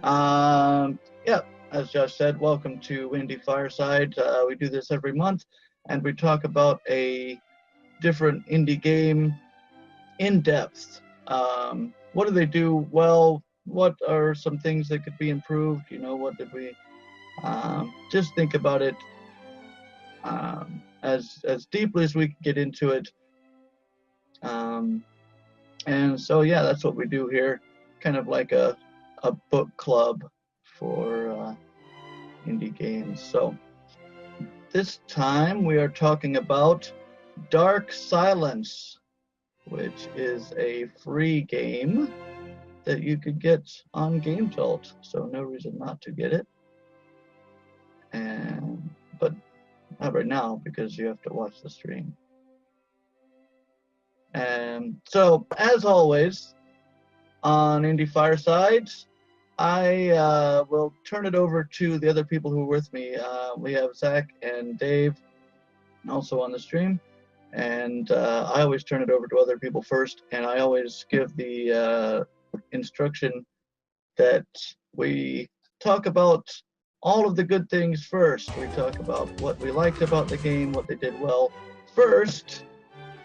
Yeah, as Josh said, welcome to Indie Fireside. We do this every month, and we talk about a different indie game in depth. What do they do well? What are some things that could be improved? What did we just think about it as deeply as we could get into it. And so, yeah, that's what we do here, kind of like a book club for indie games. So this time we are talking about Dark Silence, which is a free game that you could get on Game Jolt, so no reason not to get it. But not right now because you have to watch the stream. And so, as always, on Indie Fireside, I will turn it over to the other people who are with me. We have Zach and Dave also on the stream. And I always turn it over to other people first, and I always give the instruction that we talk about all of the good things first. We talk about what we liked about the game, what they did well first,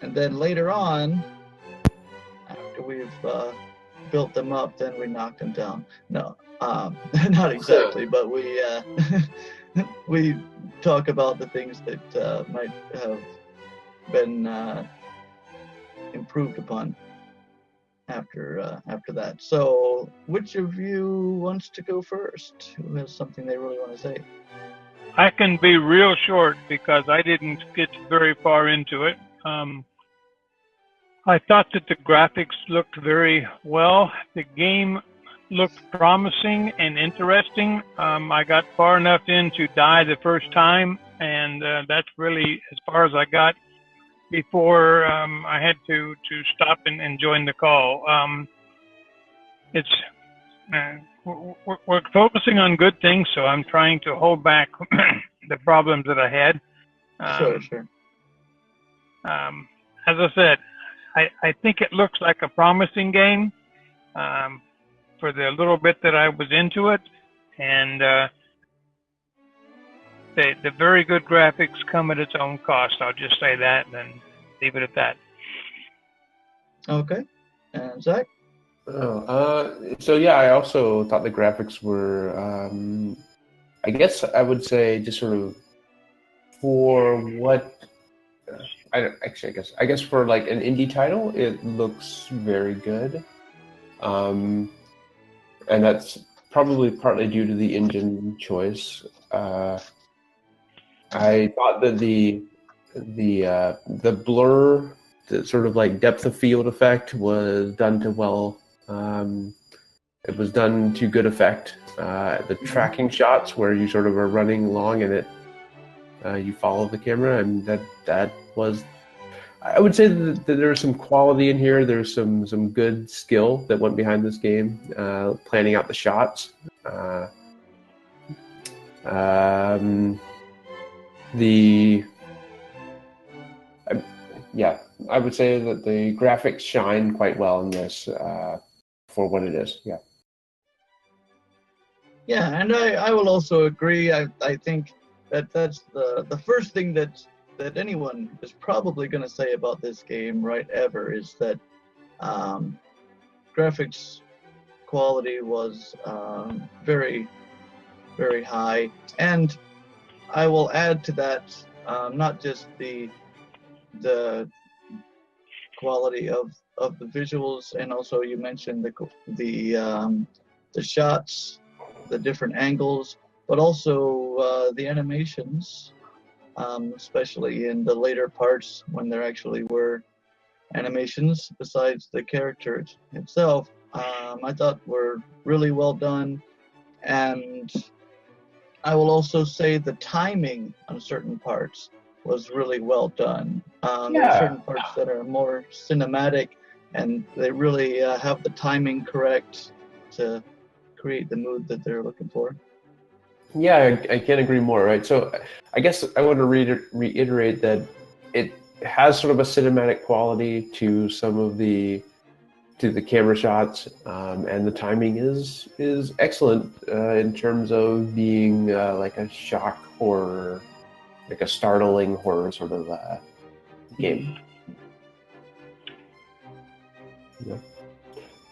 and then later on, after we've built them up, then we knock them down. No, not exactly, but we we talk about the things that might have been improved upon after that. So which of you wants to go first? Who has something they really want to say? I can be real short because I didn't get very far into it. I thought that the graphics looked very well. The game looked promising and interesting. I got far enough in to die the first time, and that's really as far as I got before I had to stop and join the call. We're focusing on good things, so I'm trying to hold back the problems that I had. Sure. As I said, I think it looks like a promising game for the little bit that I was into it, and the very good graphics come at its own cost. I'll just say that and then leave it at that. Okay. And Zach? So yeah, I also thought the graphics were, I guess I would say just sort of for what, I guess for like an indie title, it looks very good. And that's probably partly due to the engine choice. I thought that the blur, the sort of like depth of field effect was done to well. It was done to good effect. The tracking shots where you sort of are running along and you follow the camera, and that was. I would say that there's some quality in here. There's some good skill that went behind this game, planning out the shots. I would say that the graphics shine quite well in this for what it is. Yeah. Yeah, and I will also agree. I think that's the first thing that anyone is probably going to say about this game right ever is that graphics quality was very, very high. And I will add to that not just the quality of the visuals, and also you mentioned the shots, the different angles, but also the animations, especially in the later parts when there actually were animations besides the character itself. I thought were really well done, and I will also say the timing on certain parts was really well done. There are certain parts that are more cinematic, and they really have the timing correct to create the mood that they're looking for. Yeah, I can't agree more, right? So I guess I want to reiterate that it has sort of a cinematic quality to some of the to the camera shots, and the timing is excellent in terms of being like a shock horror, like a startling horror sort of game. Yeah.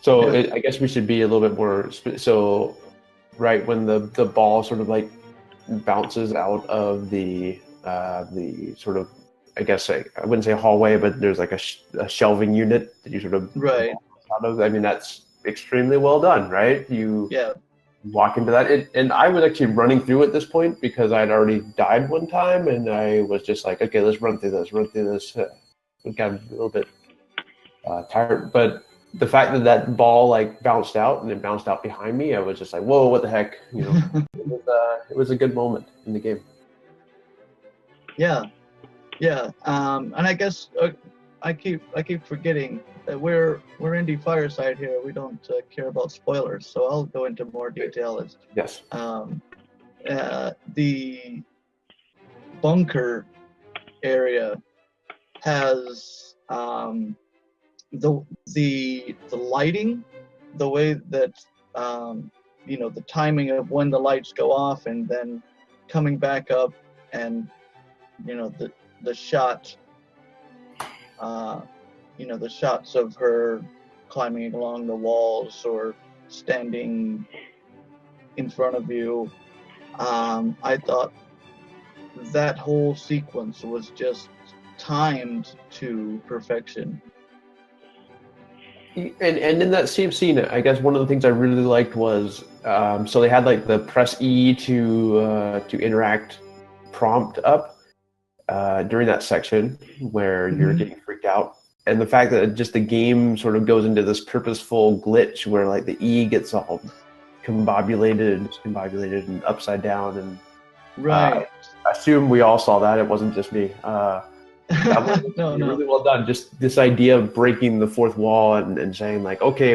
So I guess we should be a little bit more. So, right when the ball sort of like bounces out of the sort of, I guess I wouldn't say hallway, but there's like a shelving unit that you sort of out of. I mean, that's extremely well done, right? You walk into that, and I was actually running through at this point because I'd already died one time, and I was just like, okay, let's run through this. We got a little bit tired, but the fact that that ball like bounced out and it bounced out behind me, I was just like, whoa, what the heck? You know, it was a good moment in the game. Yeah. And I guess I keep forgetting that we're Indie Fireside here. We don't care about spoilers, so I'll go into more detail. Yes. The bunker area has the lighting, the way that the timing of when the lights go off and then coming back up, and the shot, the shots of her climbing along the walls or standing in front of you. I thought that whole sequence was just timed to perfection. And in that same scene, I guess one of the things I really liked was so they had like the press E to interact prompt up during that section where you're getting freaked out, and the fact that just the game sort of goes into this purposeful glitch where like the E gets all discombobulated and upside down, and I assume we all saw that. It wasn't just me. That was really well done. Just this idea of breaking the fourth wall and saying like, okay,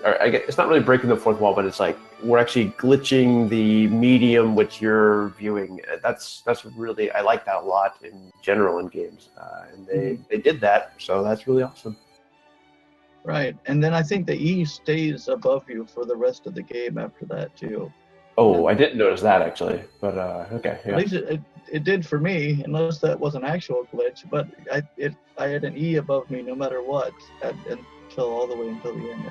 I guess it's not really breaking the fourth wall, but it's like we're actually glitching the medium which you're viewing. That's really, I like that a lot in general in games, and they did that, so that's really awesome. Right, and then I think the E stays above you for the rest of the game after that too. Oh, I didn't notice that actually, but okay. Yeah. At least it did for me, unless that was an actual glitch. But I had an E above me no matter what, until all the way until the end.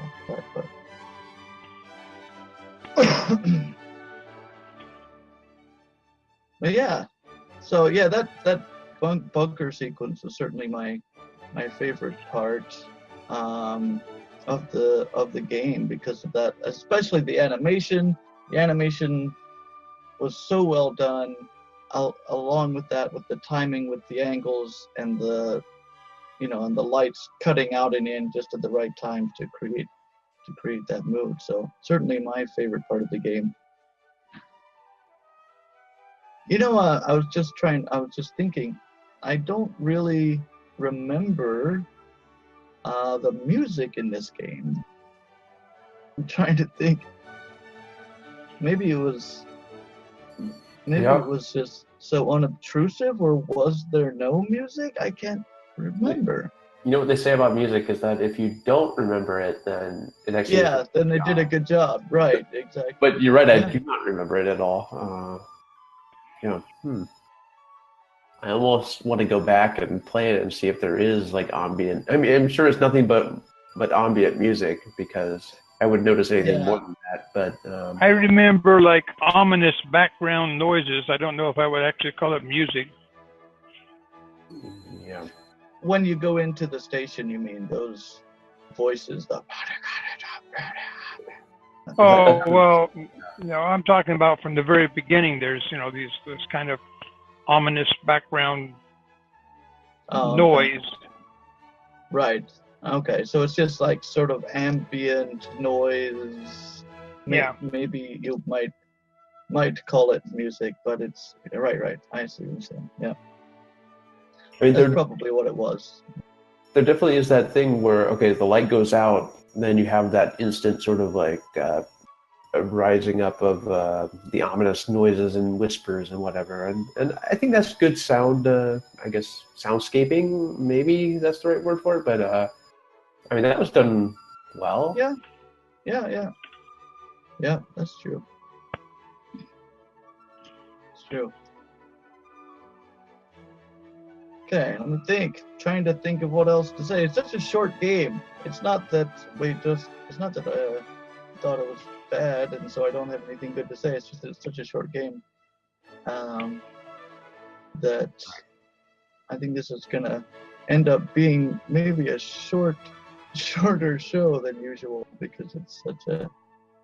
But yeah, so yeah, that bunker sequence was certainly my favorite part of the game because of that, especially the animation. The animation was so well done. Along with that, with the timing, with the angles and the lights cutting out and in just at the right time to create that mood. So certainly my favorite part of the game. I was just thinking, I don't really remember the music in this game. I'm trying to think. Maybe it was just so unobtrusive, or was there no music? I can't remember. You know what they say about music is that if you don't remember it, then it actually... Yeah, then they did a good job. Right, exactly. But you're right, I do not remember it at all. I almost want to go back and play it and see if there is like ambient... I mean, I'm sure it's nothing but ambient music, because I would notice anything more than that, but... I remember like ominous background noises. I don't know if I would actually call it music. Yeah. When you go into the station, you mean those voices? Oh, well, I'm talking about from the very beginning. There's, this kind of ominous background noise. Right. Okay, so it's just like sort of ambient noise. Yeah. Maybe you might call it music, but it's right. I see what you're saying. Yeah. I mean, that's probably what it was. There definitely is that thing where, okay, the light goes out, and then you have that instant sort of like a rising up of the ominous noises and whispers and whatever. And I think that's good sound, I guess, soundscaping, maybe that's the right word for it. But, I mean, that was done well. Yeah. Yeah, that's true. It's true. Okay, let me think. Trying to think of what else to say. It's such a short game. It's not that I thought it was bad, and so I don't have anything good to say. It's just that it's such a short game that I think this is gonna end up being maybe a shorter show than usual because it's such a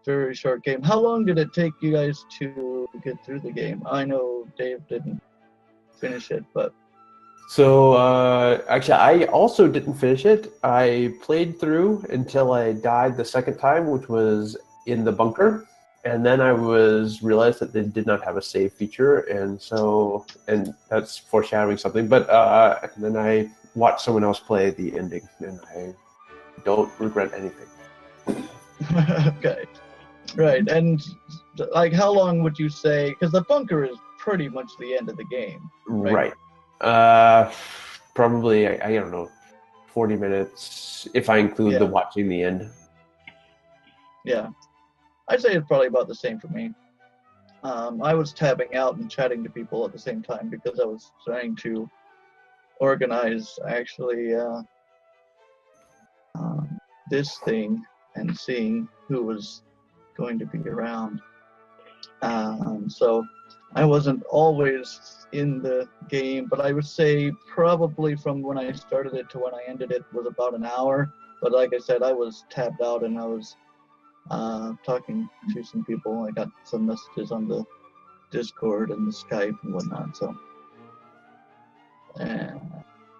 very short game. How long did it take you guys to get through the game? I know Dave didn't finish it, but So actually, I also didn't finish it. I played through until I died the second time, which was in the bunker, and then I realized that they did not have a save feature, and that's foreshadowing something. But and then I watched someone else play the ending, and I don't regret anything. okay, right. And like, how long would you say? Because the bunker is pretty much the end of the game, right? Probably I don't know, 40 minutes if I include the watching the end. Yeah, I'd say it's probably about the same for me. I was tabbing out and chatting to people at the same time because I was trying to organize actually this thing and seeing who was going to be around. So I wasn't always in the game, but I would say probably from when I started it to when I ended it was about an hour. But like I said, I was tabbed out and I was talking to some people. I got some messages on the Discord and the Skype and whatnot.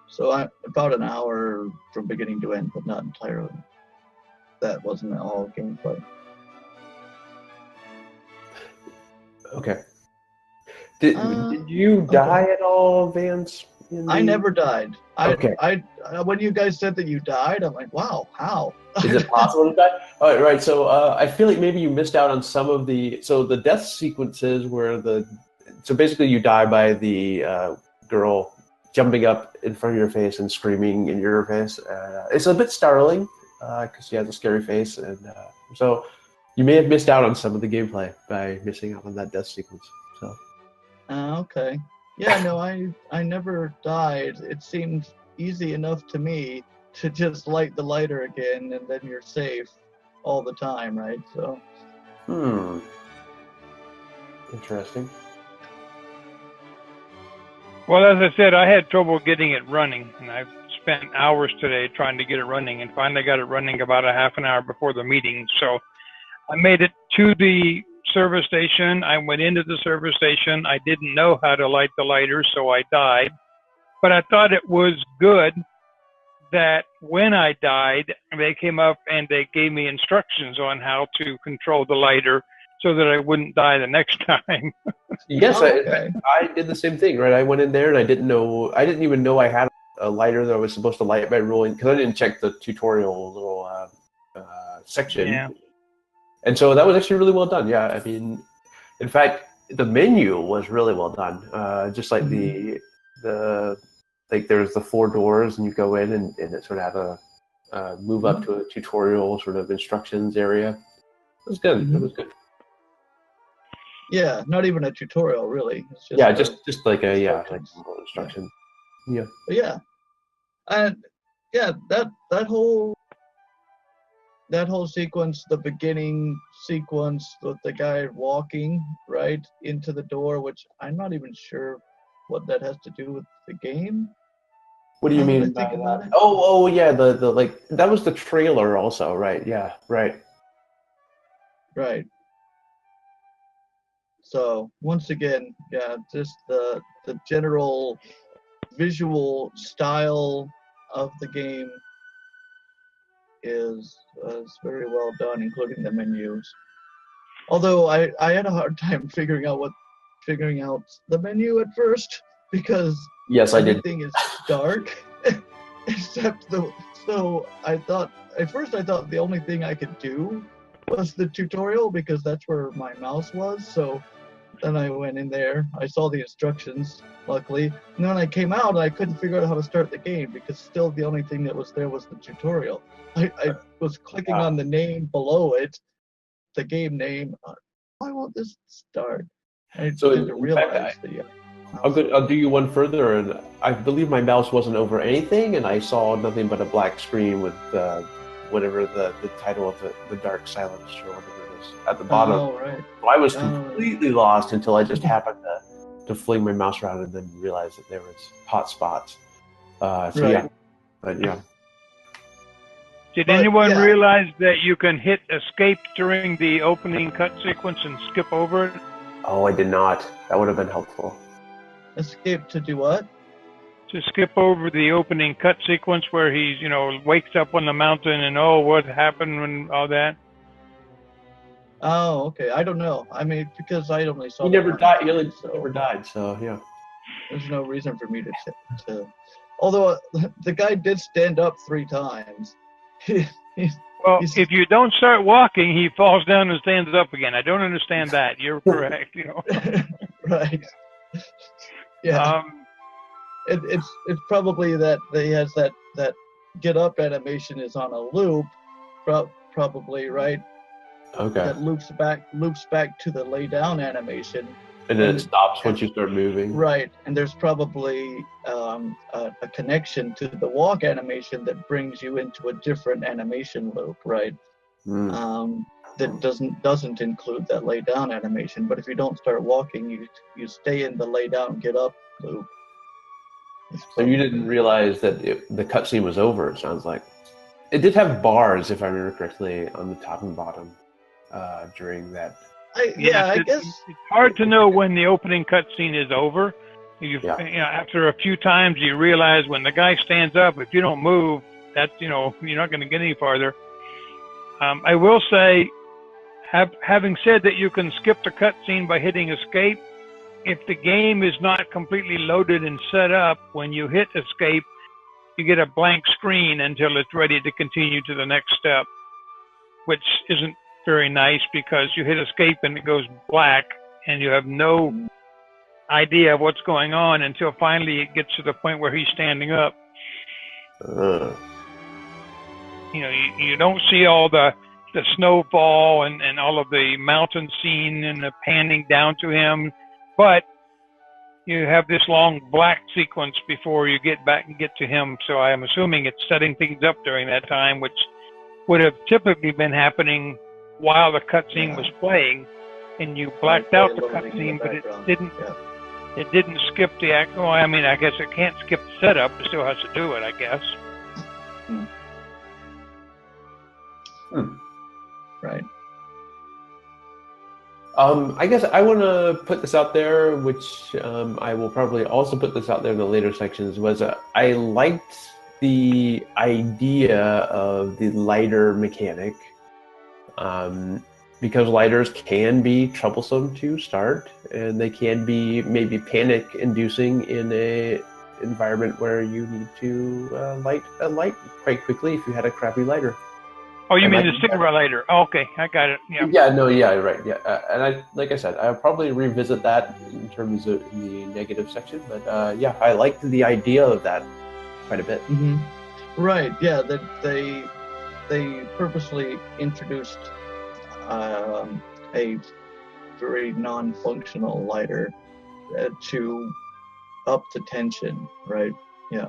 So about an hour from beginning to end, but not entirely. That wasn't all gameplay. Okay. Did you die at all, Vance? I never died. Okay. When you guys said that you died, I'm like, wow, how? Is it possible to die? All right. So I feel like maybe you missed out on some of the. So the death sequences where so basically you die by the girl jumping up in front of your face and screaming in your face. It's a bit startling because she has a scary face, and so you may have missed out on some of the gameplay by missing out on that death sequence. So. Okay. Yeah, no, I never died. It seemed easy enough to me to just light the lighter again, and then you're safe all the time, right? So. Interesting. Well, as I said, I had trouble getting it running, and I've spent hours today trying to get it running, and finally got it running about a half an hour before the meeting. So I made it to the service station. I went into the service station. I didn't know how to light the lighter, so I died. But I thought it was good that when I died, they came up and they gave me instructions on how to control the lighter so that I wouldn't die the next time. Yes, I did the same thing, right? I went in there and I didn't even know I had a lighter that I was supposed to light by rolling, because I didn't check the tutorial little section. Yeah. And so that was actually really well done. Yeah, I mean, in fact, the menu was really well done. Just like like there's the 4 doors, and you go in and it sort of have a move up to a tutorial sort of instructions area. It was good. It was good. Yeah, not even a tutorial really. It's just like a instruction. Yeah. But yeah, and yeah, that whole sequence, the beginning sequence with the guy walking right into the door, which I'm not even sure what that has to do with the game. What do you mean by that? Oh yeah, the like that was the trailer also, right? Yeah, right. Right. So once again, yeah, just the general visual style of the game is very well done, including the menus. Although I had a hard time figuring out the menu at first, because everything is dark except so I thought the only thing I could do was the tutorial, because that's where my mouse was. So Then I went in there. I saw the instructions, luckily. And then I came out and I couldn't figure out how to start the game because still the only thing that was there was the tutorial. I was clicking on the name below it, the game name. Why won't this start? I didn't realize that. Yeah. I'll do you one further, and I believe my mouse wasn't over anything, and I saw nothing but a black screen with whatever the title of the Dark Silence or whatever it is at the bottom. Oh, right. So I was completely lost until I just happened to fling my mouse around and then realized that there was hot spots. Yeah, but yeah. Did anyone realize that you can hit escape during the opening cut sequence and skip over it? Oh, I did not. That would have been helpful. Escape to do what? To skip over the opening cut sequence where he's, wakes up on the mountain and, what happened and all that. Oh, okay. I don't know. I mean, because I only saw. He never died. He never died. So yeah. There's no reason for me to. Although the guy did stand up 3 times. Well, if you don't start walking, he falls down and stands up again. I don't understand that. You're correct. Right. Yeah. It's probably that he has that get up animation is on a loop, probably, right? Okay. That loops back to the lay down animation. And then it stops once you start moving. Right, and there's probably a connection to the walk animation that brings you into a different animation loop, right? That doesn't include that lay down animation. But if you don't start walking, you stay in the lay down get up loop. So you didn't realize that the cutscene was over. It sounds like it did have bars, if I remember correctly, on the top and bottom during that. I guess it's hard to know when the opening cutscene is over. After a few times, you realize when the guy stands up, if you don't move, that's you're not going to get any farther. I will say, having said that you can skip the cutscene by hitting escape, if the game is not completely loaded and set up, when you hit escape, you get a blank screen until it's ready to continue to the next step, which isn't very nice because you hit escape and it goes black and you have no idea of what's going on until finally it gets to the point where he's standing up. You don't see all the snowfall and all of the mountain scene and the panning down to him, but you have this long black sequence before you get back and get to him. So I am assuming it's setting things up during that time, which would have typically been happening while the cutscene was playing, and you blacked out the cutscene, but it didn't. Yeah. It didn't skip the act. Well, I mean, I guess it can't skip the setup. It still has to do it, I guess. Right. I guess I want to put this out there, which I will probably also put this out there in the later sections, was I liked the idea of the lighter mechanic, because lighters can be troublesome to start, and they can be maybe panic-inducing in a environment where you need to light a light quite quickly if you had a crappy lighter. Oh, you mean the cigarette lighter? Oh, okay, I got it. Yeah. Yeah. No. Yeah. Right. Yeah. And like I said, I'll probably revisit that in terms of the negative section. But yeah, I liked the idea of that quite a bit. Mm-hmm. Right. Yeah. That they purposely introduced a very non-functional lighter to up the tension. Right. Yeah.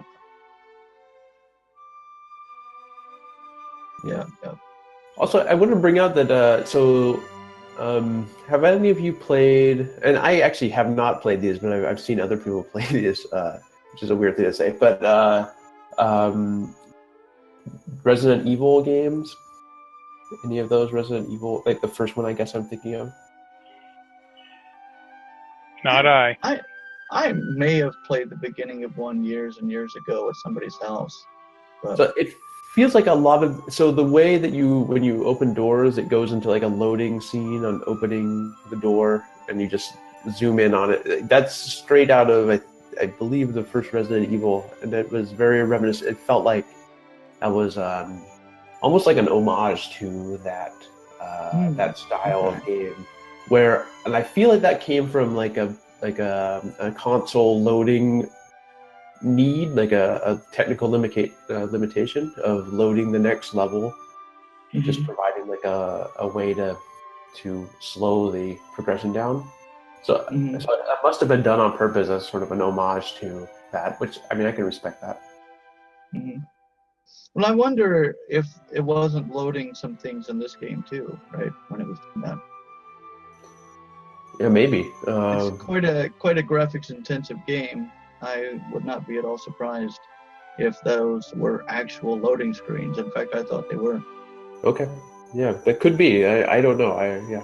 Yeah. Also, I want to bring out that have any of you played? And I actually have not played these, but I've seen other people play these, which is a weird thing to say. But Resident Evil games. Any of those Resident Evil, like the first one, I guess I'm thinking of. Not I. I may have played the beginning of one years and years ago at somebody's house. But... So it feels like a lot of, so the way that when you open doors, it goes into like a loading scene on opening the door, and you just zoom in on it. That's straight out of, I believe, the first Resident Evil, and it was very reminiscent. It felt like that was almost like an homage to that that style of game. and I feel like that came from like a console loading need, like a technical limitation of loading the next level, just providing like a way to slow the progression down. So that must have been done on purpose as sort of an homage to that, which, I mean, I can respect that. Well, I wonder if it wasn't loading some things in this game too, right? When it was doing that. Yeah, maybe. It's quite a graphics intensive game. I would not be at all surprised if those were actual loading screens. In fact, I thought they were. Okay. Yeah, that could be. I don't know. Yeah.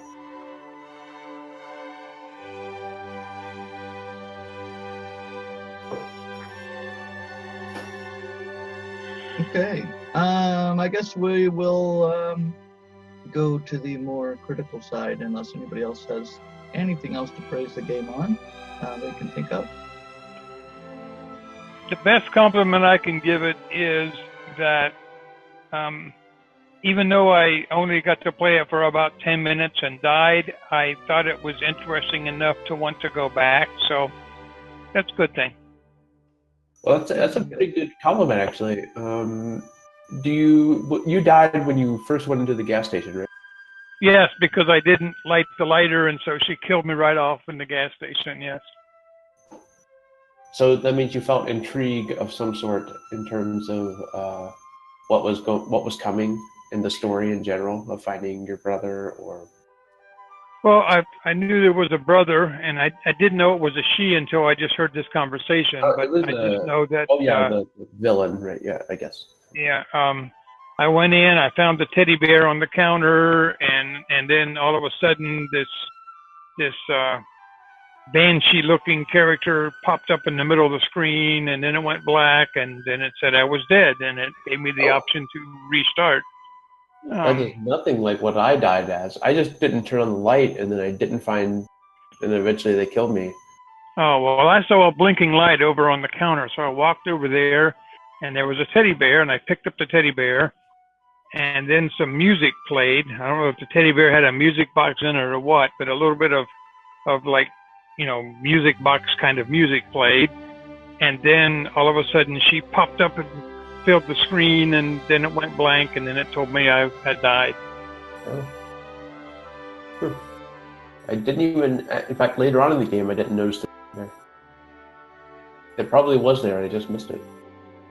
Okay. I guess we will go to the more critical side, unless anybody else has anything else to praise the game on they can think of. The best compliment I can give it is that even though I only got to play it for about 10 minutes and died, I thought it was interesting enough to want to go back. So that's a good thing. Well, that's a pretty good compliment, actually. You died when you first went into the gas station, right? Yes, because I didn't light the lighter, and so she killed me right off in the gas station. Yes. So that means you felt intrigue of some sort in terms of what was coming in the story in general of finding your brother, or. Well, I knew there was a brother, and I didn't know it was a she until I just heard this conversation. But I just know that. Oh yeah, the villain, right? Yeah, I guess. Yeah. I went in. I found the teddy bear on the counter, and then all of a sudden, this banshee-looking character popped up in the middle of the screen, and then it went black, and then it said I was dead, and it gave me the option to restart. That is nothing like what I died as. I just didn't turn on the light, and then I didn't find, and then eventually they killed me. Oh, well, I saw a blinking light over on the counter, so I walked over there, and there was a teddy bear, and I picked up the teddy bear, and then some music played. I don't know if the teddy bear had a music box in it or what, but a little bit of like, music box kind of music played, and then all of a sudden she popped up and filled the screen, and then it went blank, and then it told me I had died. Oh. I didn't even, in fact, later on in the game, I didn't notice it there. It probably was there, I just missed it.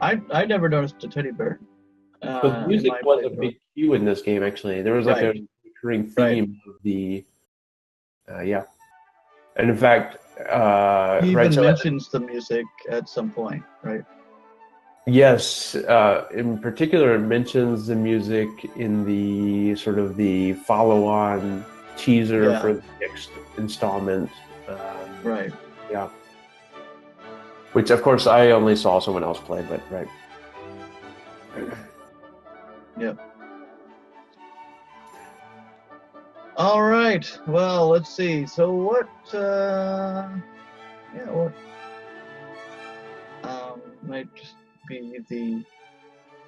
I never noticed a teddy bear. But music was a big cue in this game, actually. There was like a recurring theme of the, yeah. And in fact, he even mentions the music at some point, right? Yes, in particular, it mentions the music in the sort of the follow-on teaser for the next installment. Right. Yeah. Which, of course, I only saw someone else play, but right. Yep. All right. Well, let's see. So what? What might be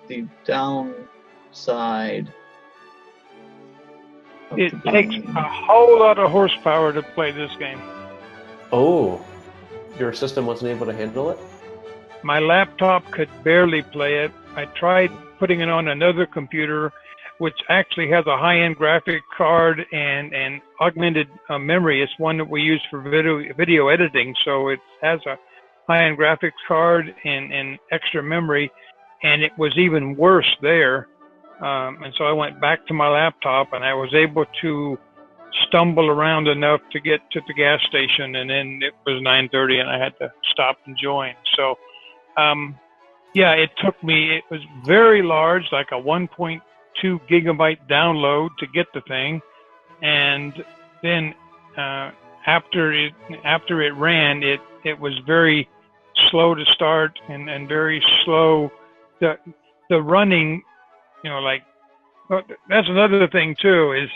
the downside? It takes a whole lot of horsepower to play this game. Oh, your system wasn't able to handle it? My laptop could barely play it. I tried putting it on another computer, which actually has a high-end graphic card and augmented memory. It's one that we use for video editing, so it has a high-end graphics card and extra memory, and it was even worse there. And so I went back to my laptop, and I was able to stumble around enough to get to the gas station, and then it was 9:30, and I had to stop and join. So, it took me, it was very large, like a 1.2 gigabyte download to get the thing. And then after it ran, it was very slow to start and very slow. The running, that's another thing too, is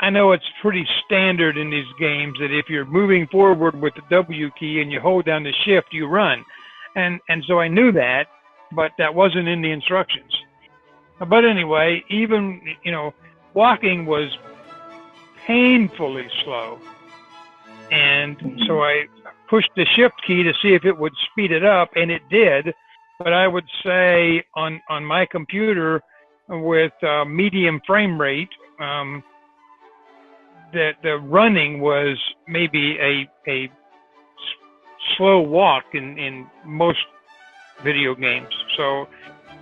I know it's pretty standard in these games that if you're moving forward with the W key and you hold down the shift, you run. And so I knew that, but that wasn't in the instructions. But anyway, even, walking was painfully slow. And so I pushed the shift key to see if it would speed it up, and it did. But I would say on my computer with medium frame rate, that the running was maybe a slow walk in most video games. So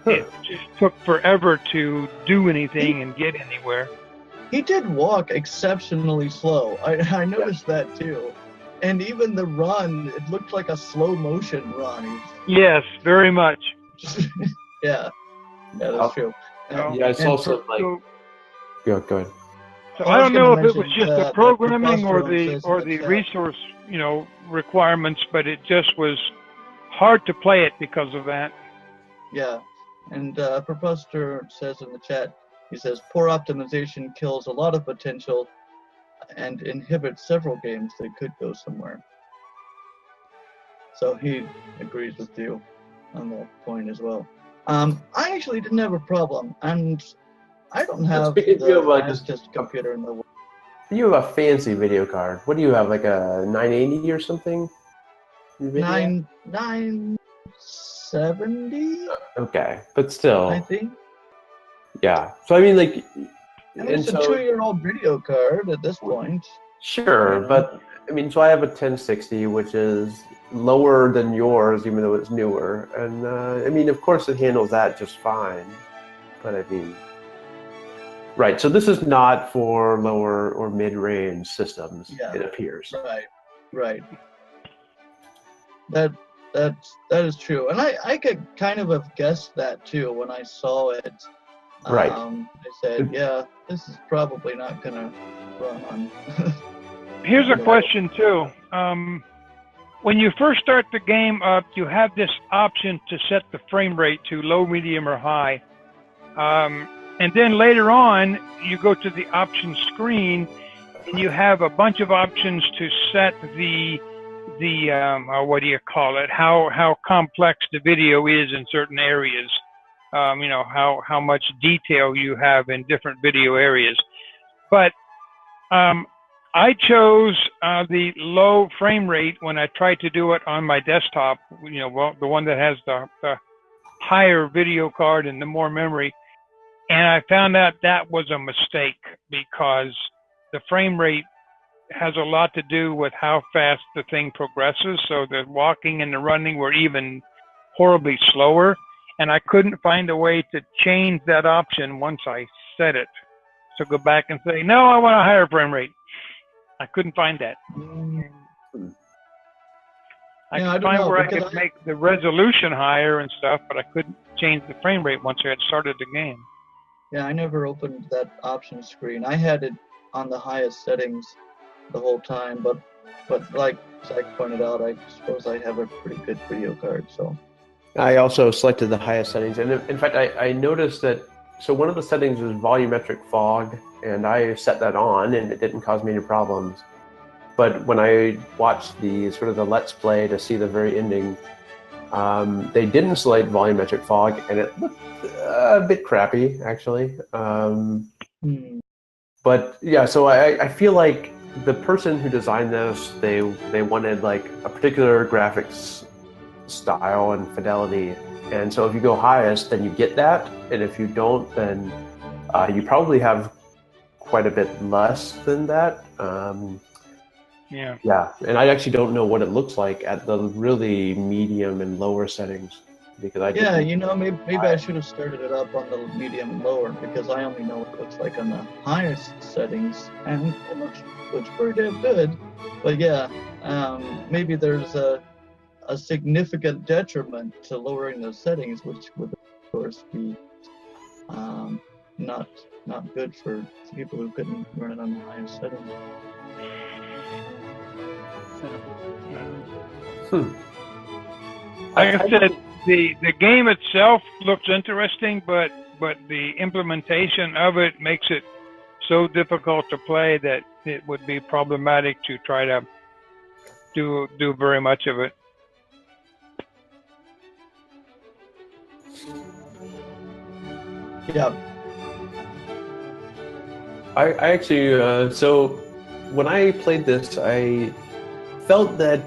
it just took forever to do anything and get anywhere. He did walk exceptionally slow. I noticed that too. And even the run, it looked like a slow motion run. Yes, very much. Yeah, that's true. Yeah, it's also like. Go ahead. So I don't know if it was just the programming or the resource, requirements, but it just was hard to play it because of that. Yeah, and Professor says in the chat, he says, poor optimization kills a lot of potential and inhibits several games that could go somewhere. So he agrees with you on that point as well. I actually didn't have a problem, and I don't have the fastest computer in the world. You have a fancy video card. What do you have, like a 980 or something? 970? Okay, but still. I think. Yeah. So I mean, like. It's a 2-year-old video card at this point. Sure, but I mean, so I have a 1060, which is lower than yours, even though it's newer. And I mean, of course, it handles that just fine. But I mean, right. So this is not for lower or mid-range systems. Yeah, it appears. Right. That is true, and I could kind of have guessed that too when I saw it. Right. I said, yeah, this is probably not gonna run on. Here's a question too. When you first start the game up, you have this option to set the frame rate to low, medium, or high. And then later on, you go to the options screen, and you have a bunch of options to set the what do you call it? How complex the video is in certain areas. How much detail you have in different video areas. But I chose the low frame rate when I tried to do it on my desktop, the one that has the higher video card and the more memory. And I found out that was a mistake because the frame rate has a lot to do with how fast the thing progresses. So the walking and the running were even horribly slower. And I couldn't find a way to change that option once I set it. So go back and say, no, I want a higher frame rate. I couldn't find that. I could find where I could make the resolution higher and stuff, but I couldn't change the frame rate once I had started the game. Yeah, I never opened that option screen. I had it on the highest settings the whole time, but like Zach pointed out, I suppose I have a pretty good video card, so. I also selected the highest settings, and in fact, I noticed that, so one of the settings is volumetric fog, and I set that on, and it didn't cause me any problems. But when I watched the Let's Play to see the very ending, they didn't select volumetric fog, and it looked a bit crappy, actually. But yeah, so I feel like the person who designed this, they wanted like a particular graphics style and fidelity, and so if you go highest, then you get that, and if you don't, then you probably have quite a bit less than that. Yeah, and I actually don't know what it looks like at the really medium and lower settings, because maybe I should have started it up on the medium and lower, because I only know what it looks like on the highest settings, and it looks pretty damn good. But yeah, maybe there's a significant detriment to lowering those settings, which would of course be not good for people who couldn't run it on the highest settings. Like I said, the game itself looks interesting, but the implementation of it makes it so difficult to play that it would be problematic to try to do very much of it. Yeah. I actually, so when I played this, I felt that,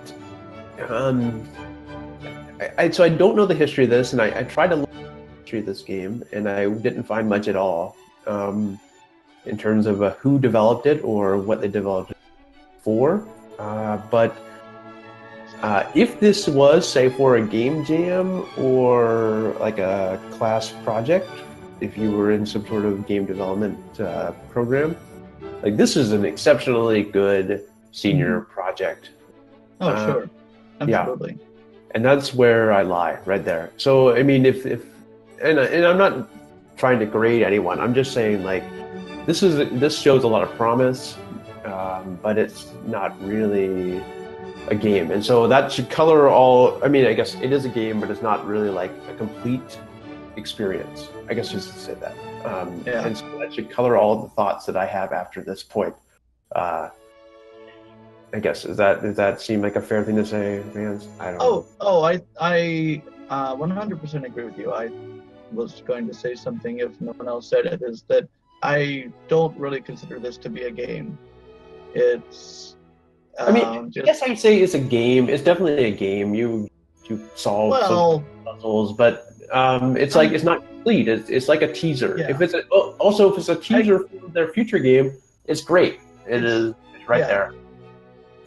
so I don't know the history of this, and I tried to look at the history of this game, and I didn't find much at all in terms of who developed it or what they developed it for. But if this was, say, for a game jam or like a class project, if you were in some sort of game development program, like this is an exceptionally good senior project. Oh, sure. Absolutely. Yeah. And that's where I lie, right there. So, I mean, and I'm not trying to grade anyone. I'm just saying, like, this shows a lot of promise, but it's not really a game. And so that should color all. I mean, I guess it is a game, but it's not really like a complete experience. I guess just to say that. And so that should color all the thoughts that I have after this point. I guess does that seem like a fair thing to say, Vance? I don't know. I 100% agree with you. I was going to say something if no one else said it, is that I don't really consider this to be a game. It's I mean, I guess I'd say it's a game. It's definitely a game. You solve some puzzles, but it's like it's not complete. It's like a teaser. Yeah. If it's a teaser for their future game, it's great. It's right there.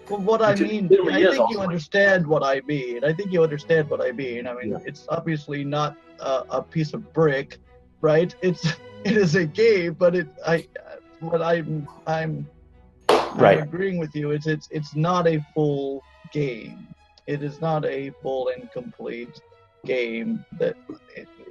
Well, what I mean, I think you understand what I mean. I mean, it's obviously not a piece of brick, right? It is a game, but I'm agreeing with you. It's not a full game. It is not a full and complete game that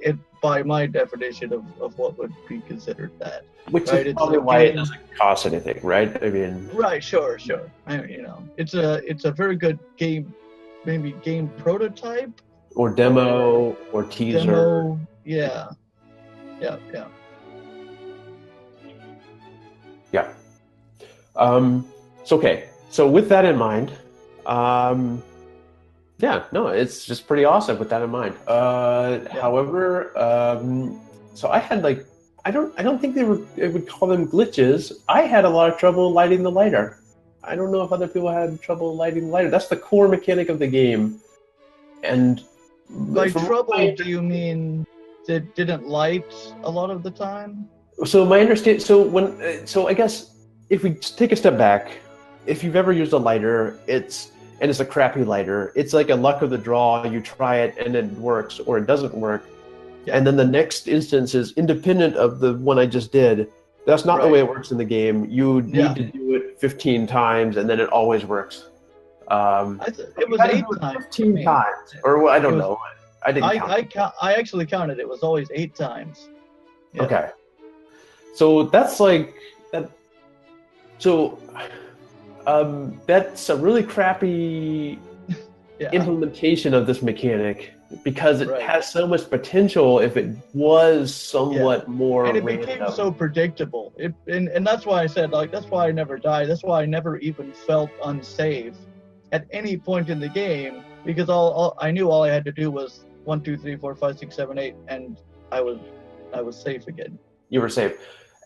it by my definition of what would be considered that. Which is probably why it doesn't cost anything, right? I mean, right, sure. I mean, it's a very good game, maybe game prototype or demo or teaser. Demo, yeah. So okay. So with that in mind, it's just pretty awesome with that in mind. However, so I had like. I don't think I would call them glitches. I had a lot of trouble lighting the lighter. I don't know if other people had trouble lighting the lighter. That's the core mechanic of the game. And by trouble, do you mean it didn't light a lot of the time? So my understanding, so I guess if we take a step back, if you've ever used a lighter, it's a crappy lighter. It's like a luck of the draw. You try it and it works or it doesn't work. And then the next instance is independent of the one I just did. That's not the way it works in the game. You need to do it 15 times, and then it always works. It was 8 times. 15 times, or I don't know. I didn't count. I actually counted. It was always 8 times. Yeah. Okay. So that's like that. So that's a really crappy implementation of this mechanic. Because it has so much potential if it was somewhat more and it random. became so predictable. And that's why I said, like, that's why I never died. That's why I never even felt unsafe at any point in the game, because I knew all I had to do was 1, 2, 3, 4, 5, 6, 7, 8, and I was safe again. You were safe.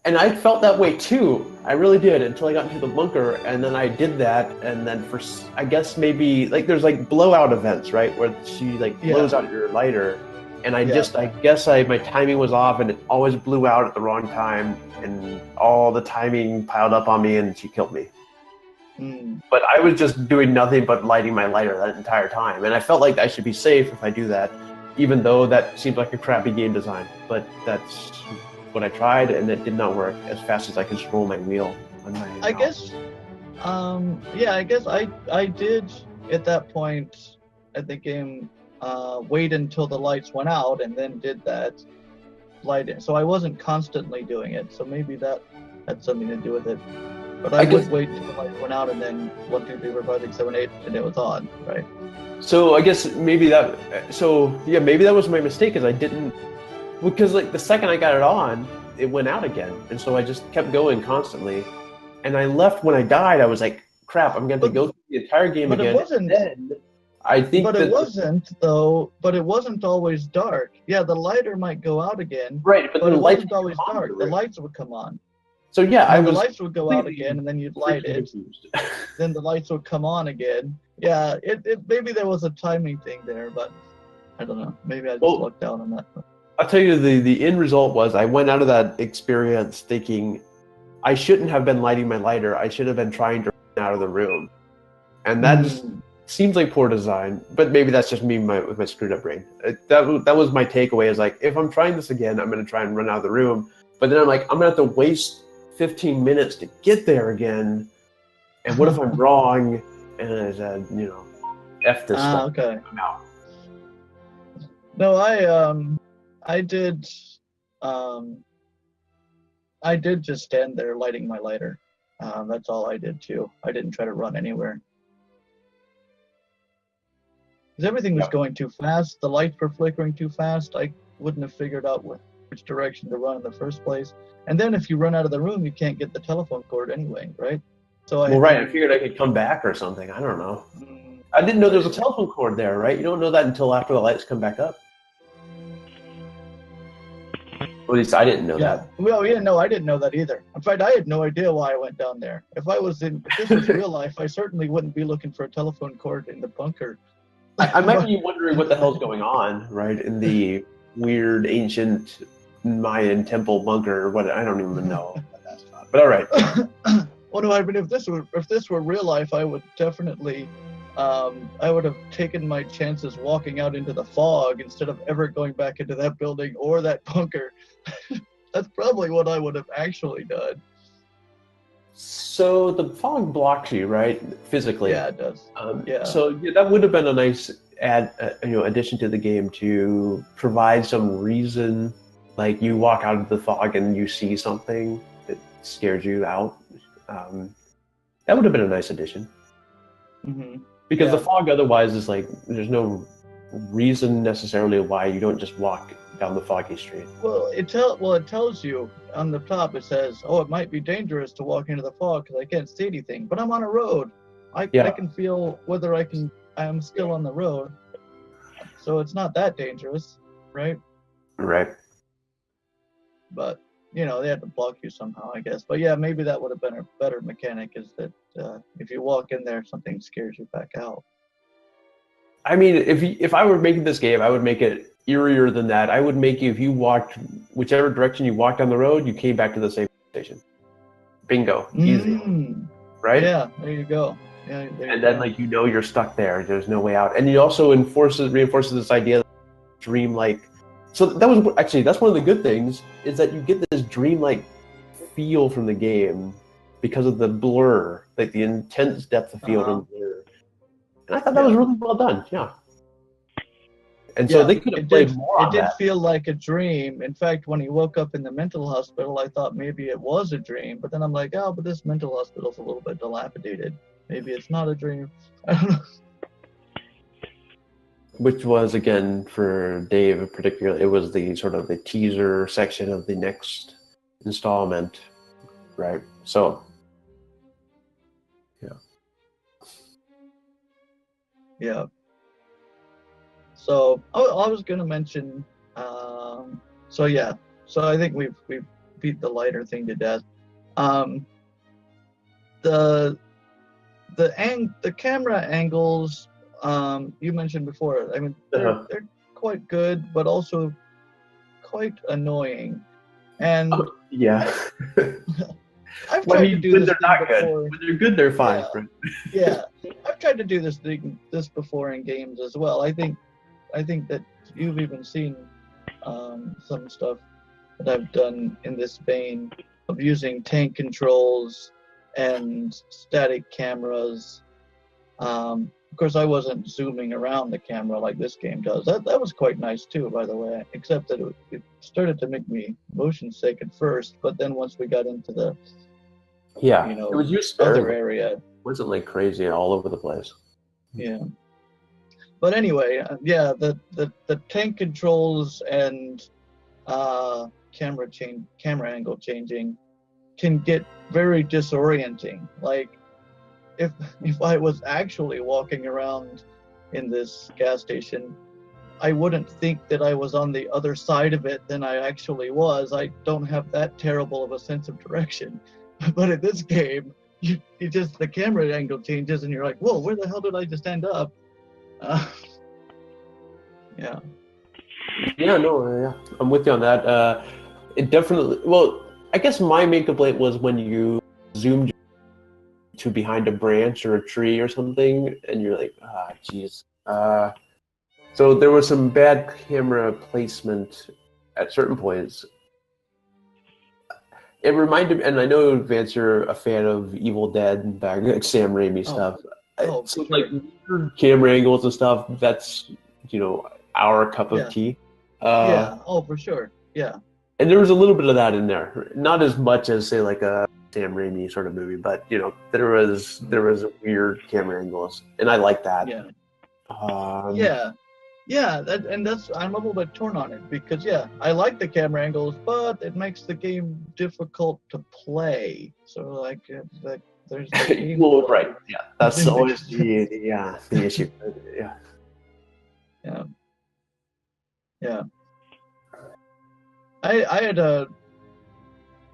And I felt that way too. I really did until I got into the bunker, and then I did that, and then for I guess maybe like there's like blowout events, right, where she like blows out your lighter, and I guess my timing was off, and it always blew out at the wrong time, and all the timing piled up on me, and she killed me. But I was just doing nothing but lighting my lighter that entire time, and I felt like I should be safe if I do that, even though that seems like a crappy game design. But that's what I tried, and it did not work as fast as I could scroll my wheel on my I guess I did at that point at the game wait until the lights went out and then did that lighting. So I wasn't constantly doing it, so maybe that had something to do with it. But I would wait until the lights went out and then 1, 2, 3, 4, 5, 6, 7, 8, and it was on, right? So I guess maybe that was my mistake, because I didn't. Because like the second I got it on, it went out again, and so I just kept going constantly. And I left when I died. I was like, "Crap! I'm going to go through the entire game again." But it wasn't. But it wasn't always dark. Yeah, the lighter might go out again. Right, but the it lights wasn't always dark. The lights would come on. So yeah, I And the was lights would go out again, and then you'd light it. Then the lights would come on again. Yeah, it maybe there was a timing thing there, but I don't know. Maybe I just lucked out on that. I'll tell you, the end result was I went out of that experience thinking I shouldn't have been lighting my lighter. I should have been trying to run out of the room. And that just seems like poor design, but maybe that's just me with my screwed up brain. That was my takeaway, is like, if I'm trying this again, I'm going to try and run out of the room. But then I'm like, I'm going to have to waste 15 minutes to get there again. And what if I'm wrong? And I said, F this stuff. Okay. I'm out. No, I did just stand there lighting my lighter. That's all I did too. I didn't try to run anywhere. Because everything was going too fast. The lights were flickering too fast. I wouldn't have figured out which direction to run in the first place. And then if you run out of the room, you can't get the telephone cord anyway, right? So I figured I could come back or something. I don't know. I didn't know there was a telephone cord there, right? You don't know that until after the lights come back up. At least I didn't know that. Well, yeah, no, I didn't know that either. In fact, I had no idea why I went down there. If this was real life, I certainly wouldn't be looking for a telephone cord in the bunker. I might be wondering what the hell's going on, right, in the weird ancient Mayan temple bunker. What, I don't even know what that's about. But all right. Well, no, I mean, if this were real life, I would definitely, I would have taken my chances walking out into the fog instead of ever going back into that building or that bunker. That's probably what I would have actually done. So the fog blocks you, right, physically? Yeah, it does. So that would have been a nice addition to the game, to provide some reason, like you walk out of the fog and you see something that scares you out. That would have been a nice addition. Mm-hmm. Because the fog otherwise is like, there's no reason necessarily why you don't just walk down the foggy street. Well, it tells you on the top. It says, "Oh, it might be dangerous to walk into the fog because I can't see anything." But I'm on a road. I can feel whether I'm still on the road, so it's not that dangerous, right? Right. But they had to block you somehow, I guess. But yeah, maybe that would have been a better mechanic, is that if you walk in there, something scares you back out. I mean, if I were making this game, I would make it eerier than that. I would make you, if you walked whichever direction you walked down the road, you came back to the same station. Bingo. Easy. Right? Yeah, there you go. Yeah, then you're stuck there. There's no way out. And it also reinforces this idea of dreamlike. So that's one of the good things, is that you get this dreamlike feel from the game because of the blur, like the intense depth of field and blur. And I thought that was really well done. Yeah. And so they could have played more on that. It did feel like a dream. In fact, when he woke up in the mental hospital, I thought maybe it was a dream. But then I'm like, oh, but this mental hospital's a little bit dilapidated. Maybe it's not a dream. I don't know. Which was, again, for Dave particularly, it was the sort of the teaser section of the next installment, right? So, yeah. So I was gonna mention. So I think we've beat the lighter thing to death. The camera angles you mentioned before. I mean, they're quite good, but also quite annoying. And I've tried to do this they're not before. Good. When they're good, they're fine. Yeah, I've tried to do this before in games as well. I think that you've even seen some stuff that I've done in this vein of using tank controls and static cameras. Of course, I wasn't zooming around the camera like this game does. That was quite nice too, by the way. Except that it started to make me motion sick at first, but then once we got into the it was used other area, it wasn't like crazy all over the place. Yeah. But anyway, the tank controls and camera angle changing can get very disorienting. Like if I was actually walking around in this gas station, I wouldn't think that I was on the other side of it than I actually was. I don't have that terrible of a sense of direction. But in this game, you just, the camera angle changes and you're like, whoa, where the hell did I just end up? Yeah. Yeah, no, yeah, I'm with you on that. It definitely. Well, I guess my main complaint was when you zoomed to behind a branch or a tree or something, and you're like, geez. So there was some bad camera placement at certain points. It reminded me, and I know, Vance, you're a fan of Evil Dead and like Sam Raimi stuff. So, sure. like weird camera angles and stuff, that's, our cup of tea. Yeah, for sure. Yeah. And there was a little bit of that in there. Not as much as, say, like a Sam Raimi sort of movie, but, there was weird camera angles, and I like that. Yeah. I'm a little bit torn on it because I like the camera angles, but it makes the game difficult to play. So like there's the game well, right, yeah, that's always the issue. Yeah. I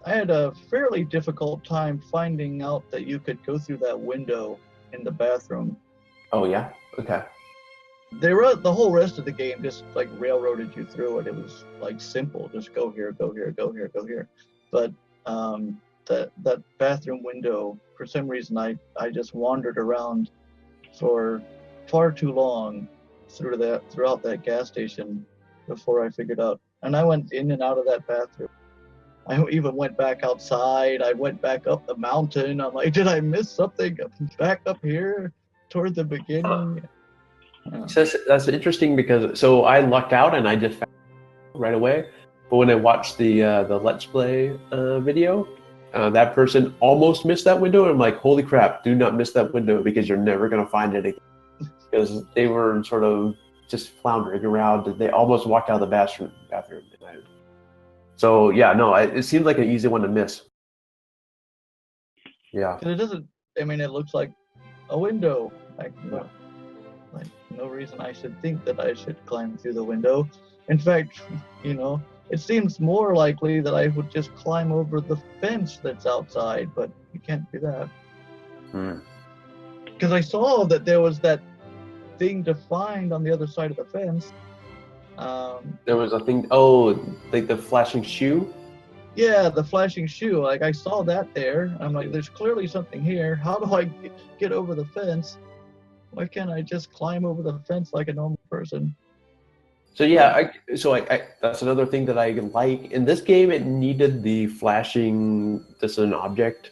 had a fairly difficult time finding out that you could go through that window in the bathroom. Oh yeah, okay. The whole rest of the game just like railroaded you through it. It was like simple, just go here, go here, go here, go here. But that bathroom window, for some reason, I just wandered around for far too long throughout that gas station before I figured out. And I went in and out of that bathroom. I even went back outside. I went back up the mountain. I'm like, did I miss something back up here toward the beginning? So that's interesting because I lucked out and I just found it right away. But when I watched the Let's Play video, that person almost missed that window, and I'm like, holy crap! Do not miss that window because you're never gonna find it again. Because they were sort of just floundering around. They almost walked out of the bathroom. So yeah, no, it seems like an easy one to miss. Yeah. Because it doesn't. I mean, it looks like a window. Like no reason I should think that I should climb through the window. In fact, it seems more likely that I would just climb over the fence that's outside, but you can't do that. Because I saw that there was that thing to find on the other side of the fence. There was a thing, like the flashing shoe? Yeah, the flashing shoe. Like, I saw that there. I'm like, there's clearly something here. How do I get over the fence? Why can't I just climb over the fence like a normal person? So yeah, that's another thing that I like. In this game, it needed the flashing, this is an object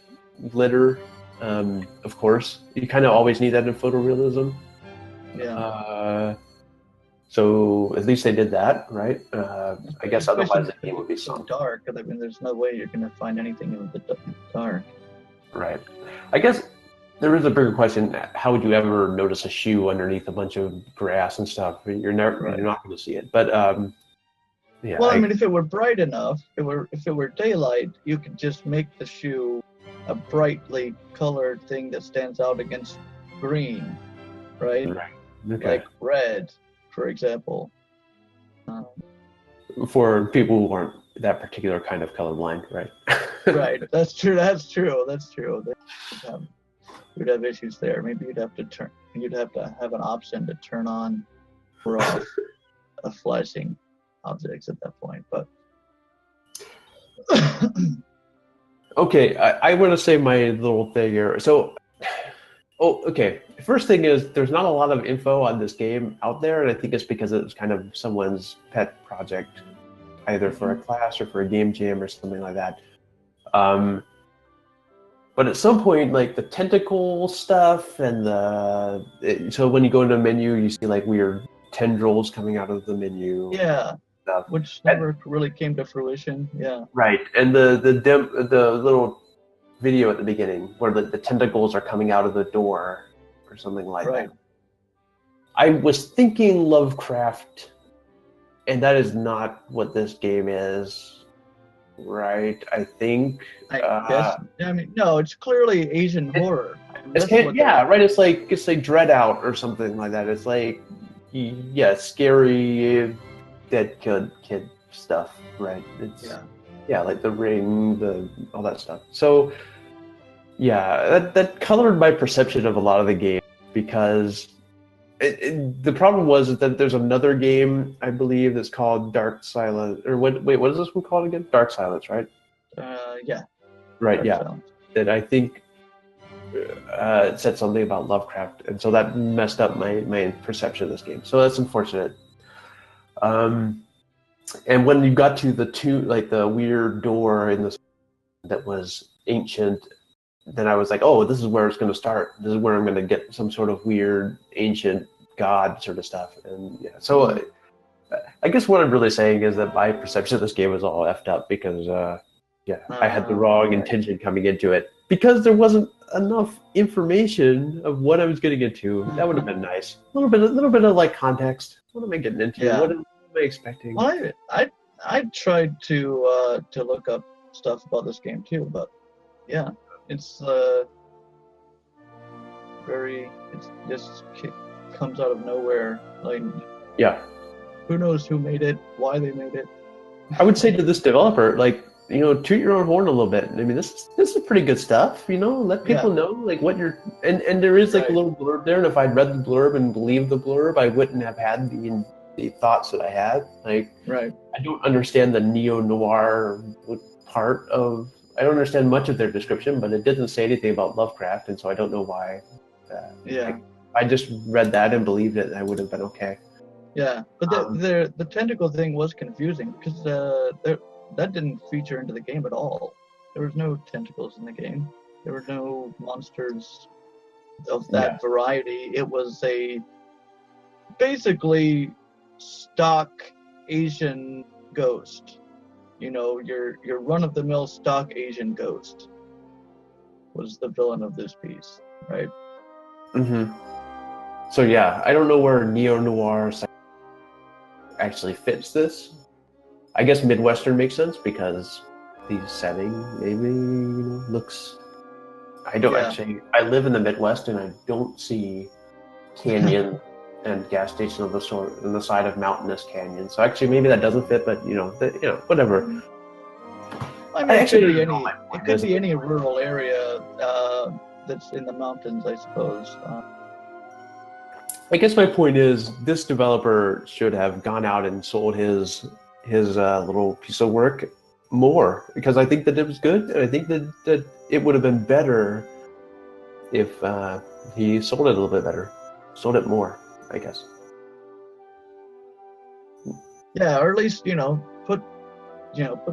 glitter. Of course, you kind of always need that in photorealism. Yeah. So at least they did that, right? I guess otherwise the game would be so dark. I mean, there's no way you're going to find anything in the dark. Right. I guess there is a bigger question. How would you ever notice a shoe underneath a bunch of grass and stuff? You're not going to see it. But yeah. Well, I mean, if it were bright enough, if it were daylight, you could just make the shoe a brightly colored thing that stands out against green, right? Right. Okay. Like red, for example. For people who aren't that particular kind of colorblind, right? Right. That's true. You'd have issues there. Maybe you'd have to have an option to turn on or off flashing objects at that point. But okay, I want to say my little thing here. So, okay. First thing is, there's not a lot of info on this game out there, and I think it's because it's kind of someone's pet project, either for a class or for a game jam or something like that. But at some point, like the tentacle stuff and so when you go into a menu, you see like weird tendrils coming out of the menu. Yeah, which never really came to fruition. Yeah. Right, and the little video at the beginning where the tentacles are coming out of the door or something like that. I was thinking Lovecraft, and that is not what this game is. Right, I think. I guess. I mean, no, it's clearly Asian horror. Right. It's like Dread Out or something like that. It's like, yeah, scary dead kid stuff, right? It's yeah, like the ring, all that stuff. So yeah, that colored my perception of a lot of the game because the problem was that there's another game I believe that's called Dark Silence, or what? Wait, what is this one called again? Dark Silence, right? Yeah. Right, Dark yeah. Silence. That I think it said something about Lovecraft, and so that messed up my perception of this game. So that's unfortunate. And when you got to the weird door in the that was ancient, then I was like, oh, this is where it's going to start. This is where I'm going to get some sort of weird ancient god sort of stuff. And yeah, so I guess what I'm really saying is that my perception of this game was all effed up because I had the wrong intention coming into it because there wasn't enough information of what I was getting into. That would have been nice. A little bit of like context. What am I getting into? Yeah. What am I expecting? Well, I tried to look up stuff about this game too, but yeah, it's it just comes out of nowhere. Like, yeah, who knows who made it, why they made it. I would say to this developer, like, toot your own horn a little bit. I mean, this is pretty good stuff. Let people know like what you're and there is like a little blurb there. And if I'd read the blurb and believed the blurb, I wouldn't have had the thoughts that I had. Like, I don't understand the neo-noir part of. I don't understand much of their description, but it didn't say anything about Lovecraft, and so I don't know why. I just read that and believed it, and I would have been okay. Yeah, but the tentacle thing was confusing because that didn't feature into the game at all. There was no tentacles in the game. There were no monsters of that variety. It was a basically stock Asian ghost. Your run-of-the-mill stock Asian ghost was the villain of this piece, right? Mm-hmm. So yeah, I don't know where neo-noir actually fits this. I guess Midwestern makes sense because the setting maybe looks. I don't actually. I live in the Midwest and I don't see canyon and gas station of the sort on the side of mountainous canyon. So actually, maybe that doesn't fit. But whatever. I mean, it could be any rural area that's in the mountains, I suppose. I guess my point is, this developer should have gone out and sold his little piece of work more, because I think that it was good, and I think that it would have been better if he sold it a little bit better, sold it more, I guess. Yeah, or at least put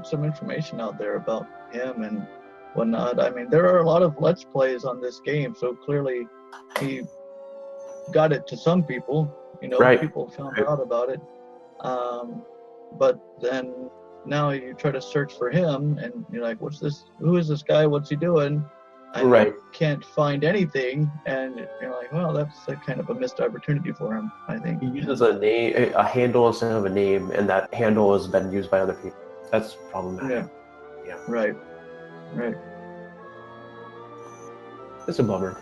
some information out there about him and whatnot. I mean, there are a lot of Let's Plays on this game, so clearly he got it to some people. People found out about it. But then now you try to search for him, and you're like, "What's this? Who is this guy? What's he doing?" I can't find anything, and you're like, "Well, that's a kind of a missed opportunity for him." I think he uses a handle instead of a name, and that handle has been used by other people. That's problematic. Yeah. Right. It's a bummer.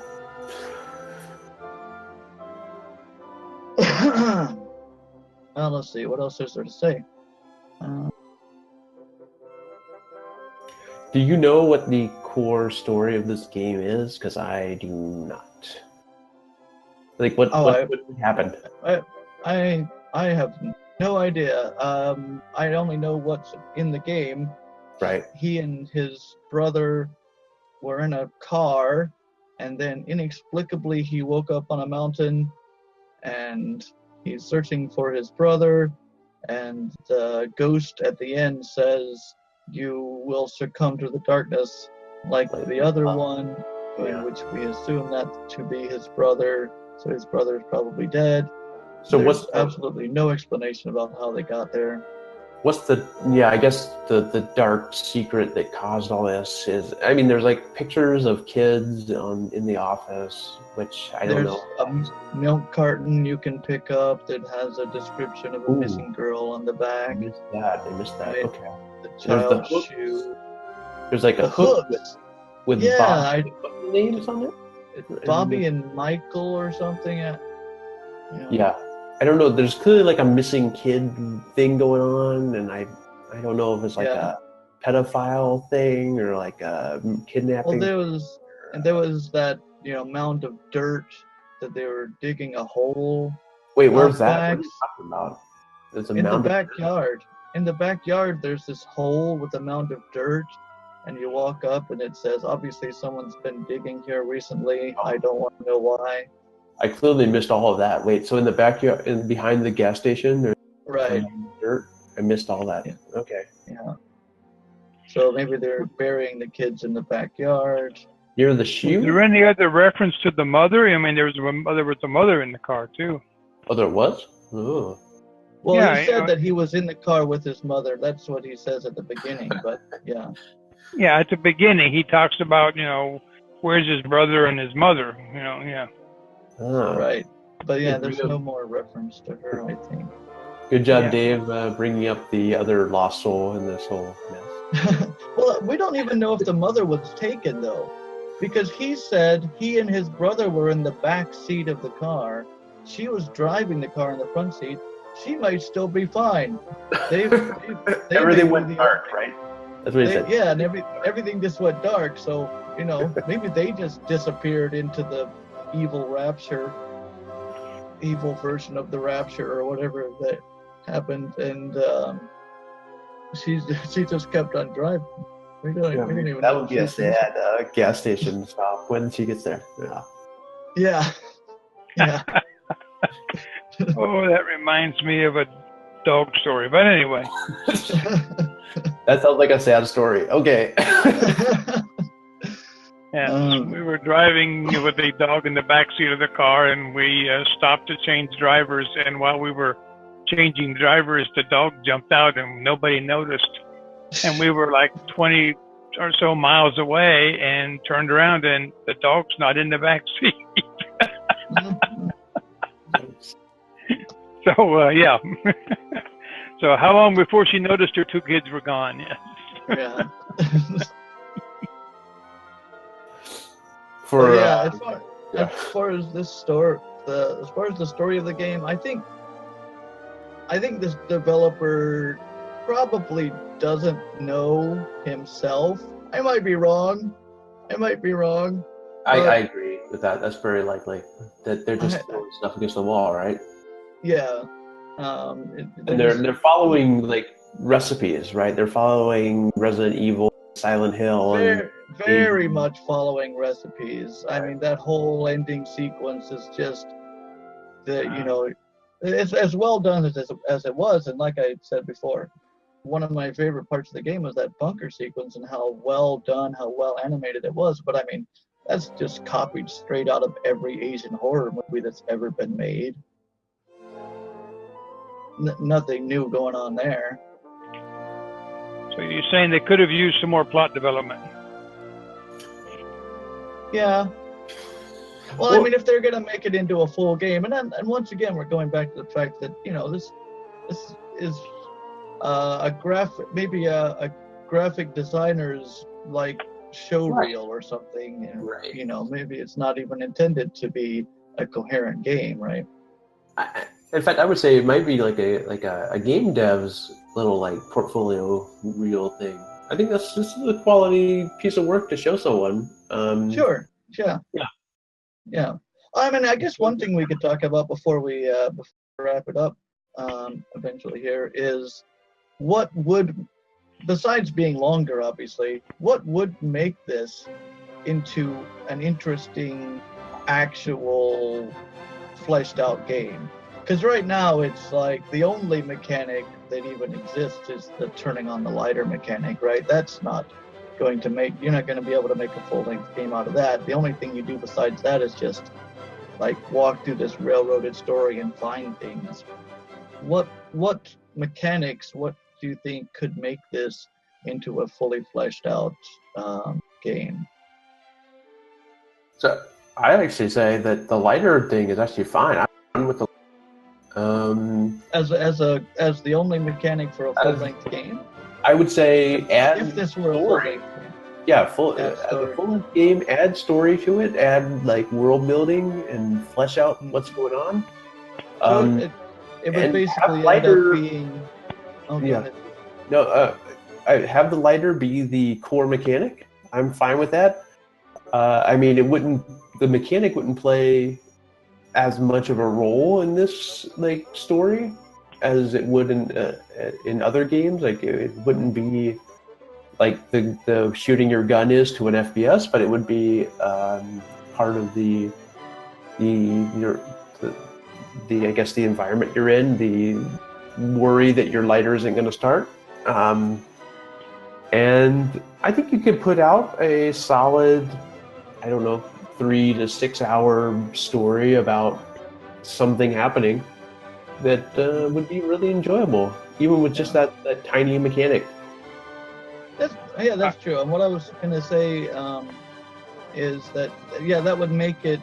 Well, let's see. What else is there to say? Do you know what the core story of this game is? Because I do not. Like, what happened? I have no idea. I only know what's in the game. Right. He and his brother were in a car, and then inexplicably he woke up on a mountain, and he's searching for his brother, and the ghost at the end says, "You will succumb to the darkness like the other one," in which we assume that to be his brother, so his brother is probably dead. So there's absolutely no explanation about how they got there. What's I guess the dark secret that caused all this is, I mean, there's like pictures of kids in the office, which I don't know. There's a milk carton you can pick up that has a description of a missing girl on the back. I missed that. Right? Okay. The child's shoe. There's like a hook with Bobby names on it. Bobby and Michael or something. Yeah. I don't know. There's clearly like a missing kid thing going on, and I don't know if it's like a pedophile thing or like a kidnapping. Well, there was that mound of dirt that they were digging a hole. Wait, where's that? What are you talking about? There's a in mound the backyard. In the backyard, there's this hole with a mound of dirt, and you walk up, and it says, "Obviously, someone's been digging here recently. I don't want to know why." I clearly missed all of that. Wait, so in the backyard, behind the gas station, there's right dirt. I missed all that. Yeah. Okay. Yeah. So maybe they're burying the kids in the backyard. Near the shoe? Is there any other reference to the mother? I mean, there was a mother in the car too. Oh, there was? Oh. Well, yeah, he said that he was in the car with his mother. That's what he says at the beginning, but yeah. Yeah, at the beginning, he talks about, where's his brother and his mother, yeah. Oh. Right. But yeah, there's no more reference to her, I think. Good job, Dave, bringing up the other lost soul in this whole mess. Well, we don't even know if the mother was taken, though, because he said he and his brother were in the back seat of the car. She was driving the car in the front seat. She might still be fine. Everything went dark, right? That's what he said. Yeah, and everything just went dark. So, maybe they just disappeared into the evil version of the rapture or whatever that happened, and she just kept on driving. We don't even that know would be a sad gas station stop when she gets there. Yeah. Oh, that reminds me of a dog story. But anyway. That sounds like a sad story. Okay. Yeah, we were driving with the dog in the back seat of the car, and we stopped to change drivers. And while we were changing drivers, the dog jumped out, and nobody noticed. And we were like 20 or so miles away, and turned around, and the dog's not in the back seat. So yeah. So how long before she noticed her two kids were gone? Yeah. As far as this story, as far as the story of the game, I think this developer probably doesn't know himself. I might be wrong. I agree with that. That's very likely that they're just throwing stuff against the wall, right? Yeah. And they're following like recipes, right? They're following Resident Evil, Silent Hill, very much following recipes. I mean, that whole ending sequence is just it's as well done as it was. And like I said before, one of my favorite parts of the game was that bunker sequence and how well done, how well animated it was. But I mean, that's just copied straight out of every Asian horror movie that's ever been made. Nothing new going on there. So you're saying they could have used some more plot development? Yeah. Well, I mean, if they're gonna make it into a full game, and once again, we're going back to the fact that this is a graphic designer's like show reel or something. Right. Maybe it's not even intended to be a coherent game, right? In fact, I would say it might be like a game dev's little like portfolio reel thing. I think that's just a quality piece of work to show someone. Sure. Yeah. I mean, I guess one thing we could talk about before we wrap it up eventually here is what would, besides being longer, obviously, what would make this into an interesting, actual, fleshed out game? Because right now it's like the only mechanic that even exists is the turning on the lighter mechanic, right? That's not going to you're not going to be able to make a full-length game out of that. The only thing you do besides that is just like walk through this railroaded story and find things. What mechanics, what do you think could make this into a fully fleshed out game? So I actually say that the lighter thing is actually fine. I'm with the as the only mechanic for a full-length game. I would say add if this were story. A full-length game. Yeah, a full-length game. Add story to it. Add like world building and flesh out what's going on. it would And basically have end up lighter, being. Oh, go yeah. ahead. No, I have the lighter be the core mechanic. I'm fine with that. I mean, the mechanic wouldn't play as much of a role in this like story as it would in other games. Like it wouldn't be like the shooting your gun is to an FPS, but it would be part of the your the I guess the environment you're in, the worry that your lighter isn't going to start. And I think you could put out a solid, I don't know, 3 to 6 hour story about something happening that would be really enjoyable, even with just that tiny mechanic. That's true. And what I was gonna say is that that would make it.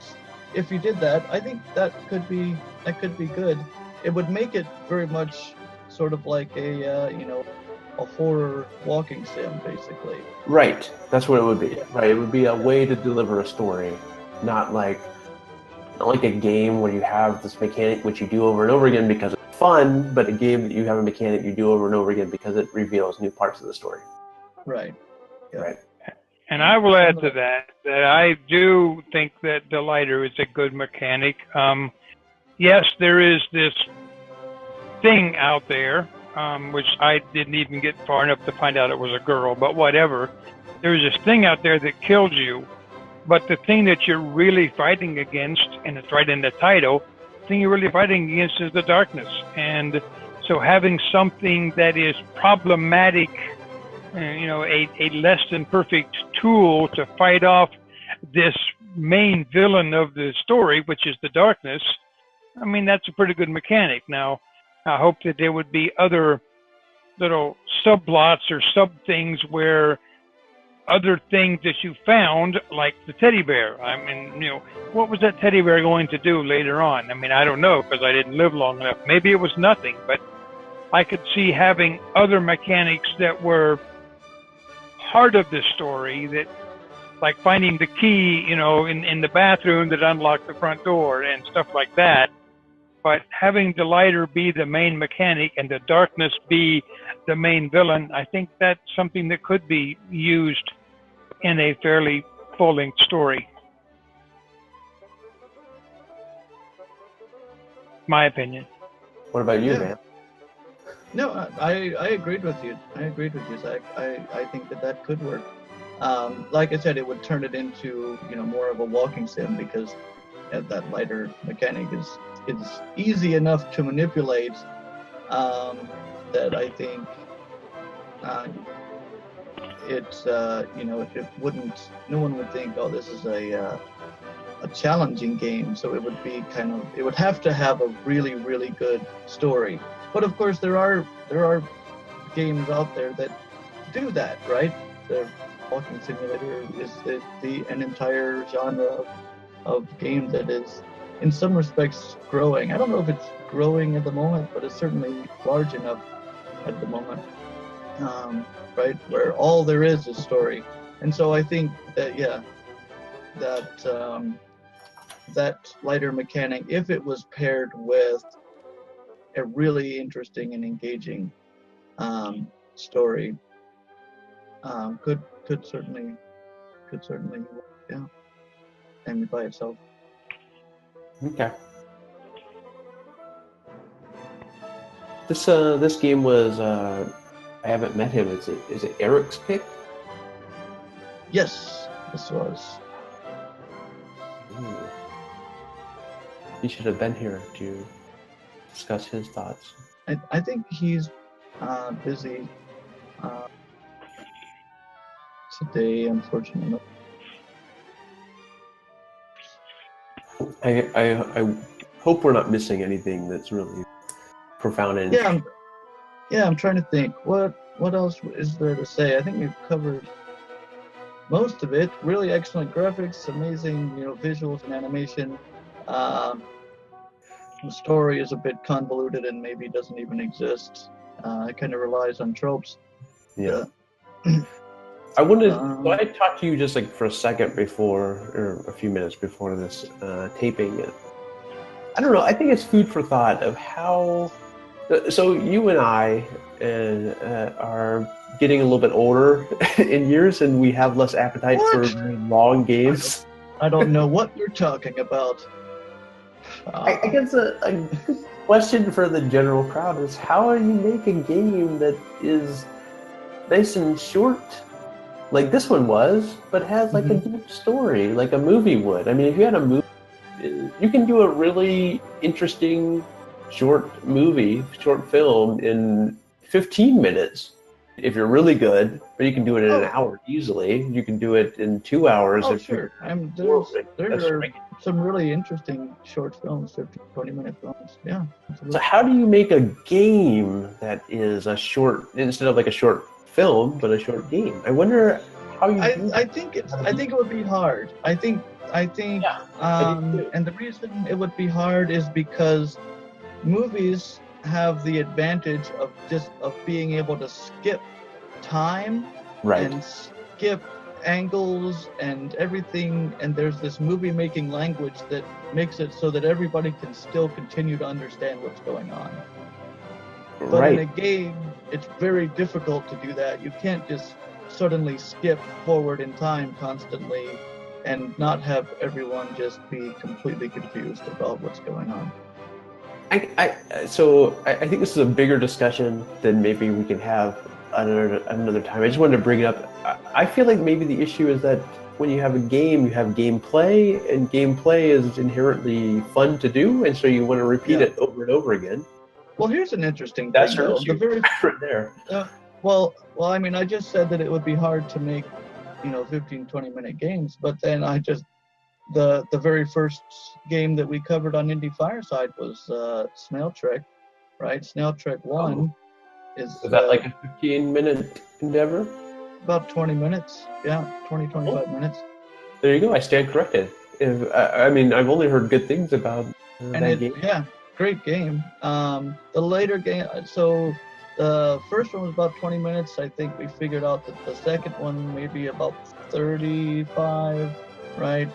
If you did that, I think that could be good. It would make it very much sort of like a horror walking sim, basically. Right, that's what it would be. Yeah. Right, it would be a way to deliver a story, not like a game where you have this mechanic which you do over and over again because it's fun, but a game that you have a mechanic you do over and over again because it reveals new parts of the story. Right. Yeah. Right. And I will add to that I do think that the lighter is a good mechanic. Yes, there is this thing out there, which I didn't even get far enough to find out it was a girl, but whatever. There's this thing out there that kills you, but the thing that you're really fighting against, and it's right in the title, the thing you're really fighting against is the darkness. And so having something that is problematic, a less than perfect tool to fight off this main villain of the story, which is the darkness, I mean, that's a pretty good mechanic. Now, I hope that there would be other little subplots or sub things where other things that you found, like the teddy bear. I mean, what was that teddy bear going to do later on? I mean, I don't know because I didn't live long enough. Maybe it was nothing, but I could see having other mechanics that were part of the story, that like finding the key, in the bathroom that unlocked the front door and stuff like that. But having the lighter be the main mechanic and the darkness be the main villain, I think that's something that could be used in a fairly full-length story. My opinion. What about you, man? No, I agreed with you. Zach. I think that could work. Like I said, it would turn it into more of a walking sim because that lighter mechanic is easy enough to manipulate. That I think it wouldn't. No one would think, oh, this is a challenging game. So it would be it would have to have a really, really good story. But of course, there are games out there that do that, right? The walking simulator is an entire genre of game that is, in some respects, growing. I don't know if it's growing at the moment, but it's certainly large enough at the moment, right? Where all there is story. And so I think that that lighter mechanic, if it was paired with a really interesting and engaging story, could certainly stand by itself. Okay. This game was I haven't met him. Is it Eric's pick? Yes, this was. Ooh. He should have been here to discuss his thoughts. I think he's busy today, unfortunately. I hope we're not missing anything that's really profound and interesting. I'm trying to think. What else is there to say? I think we've covered most of it. Really excellent graphics, amazing, visuals and animation. The story is a bit convoluted and maybe doesn't even exist. It kind of relies on tropes. Yeah. I wanted. So I talked to you just for a second before, or a few minutes before this taping. I don't know. I think it's food for thought of how. So you and I are getting a little bit older in years, and we have less appetite for What? very long games. I don't know what you're talking about. I guess a question for the general crowd is: how do you make a game that is nice and short, like this one was, but has like a deep story, like a movie would? I mean, if you had a movie, you can do a really interesting short film in 15 minutes if you're really good, or you can do it in an hour easily. You can do it in 2 hours. Oh, sure. There are some really interesting short films, 15, 20-minute films. Yeah. Absolutely. So how do you make a game that is a short, instead of like a short film, but a short game? I wonder how you do that. I think it would be hard. I think and the reason it would be hard is because movies have the advantage of being able to skip time and skip angles and everything, and there's this movie making language that makes it so that everybody can still continue to understand what's going on. But in a game, it's very difficult to do that. You can't just suddenly skip forward in time constantly and not have everyone just be completely confused about what's going on. So I think this is a bigger discussion than maybe we can have another time. I just wanted to bring it up. I feel like maybe the issue is that when you have a game, you have gameplay, and gameplay is inherently fun to do, and so you want to repeat it over and over again. Well, here's an interesting thing. That's the very right there. Well, I mean, I just said that it would be hard to make, 15, 20-minute games, but then the very first game that we covered on Indie Fireside was Snail Trek, right? Snail Trek 1 is that like a 15-minute endeavor? About 20 minutes, 25 minutes. There you go. I stand corrected. I mean, I've only heard good things about that game. Yeah, great game. The later game, so the first one was about 20 minutes. I think we figured out that the second one maybe about 35, right?